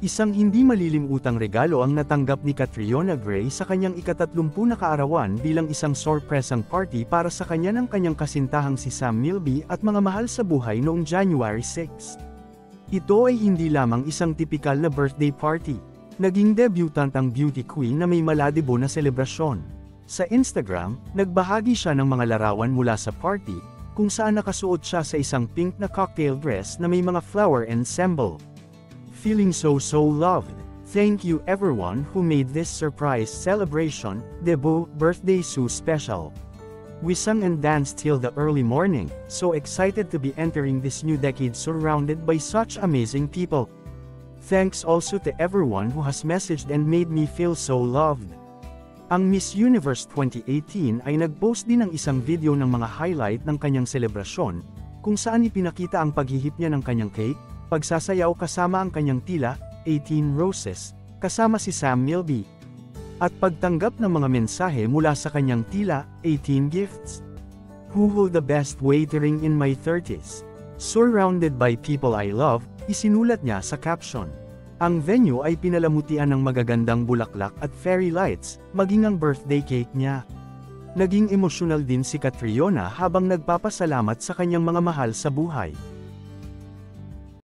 Isang hindi malilimutang regalo ang natanggap ni Catriona Gray sa kanyang ika-30 na kaarawan bilang isang sorpresang party para sa kanya ng kanyang kasintahang si Sam Milby at mga mahal sa buhay noong January 6. Ito ay hindi lamang isang tipikal na birthday party. Naging debutant ang beauty queen na may maladibo na selebrasyon. Sa Instagram, nagbahagi siya ng mga larawan mula sa party, kung saan nakasuot siya sa isang pink na cocktail dress na may mga flower ensemble. Feeling so loved. Thank you everyone who made this surprise celebration, debut, birthday so special. We sang and danced till the early morning, so excited to be entering this new decade surrounded by such amazing people. Thanks also to everyone who has messaged and made me feel so loved. Ang Miss Universe 2018 ay nag-post din ng isang video ng mga highlight ng kanyang selebrasyon, kung saan ipinakita ang paghihip niya ng kanyang cake, pagsasayaw kasama ang kanyang tila, 18 roses, kasama si Sam Milby. At pagtanggap ng mga mensahe mula sa kanyang tila, 18 gifts. Who will the best waitering in my 30s? Surrounded by people I love, isinulat niya sa caption. Ang venue ay pinalamutian ng magagandang bulaklak at fairy lights, maging ang birthday cake niya. Naging emosyonal din si Catriona habang nagpapasalamat sa kanyang mga mahal sa buhay.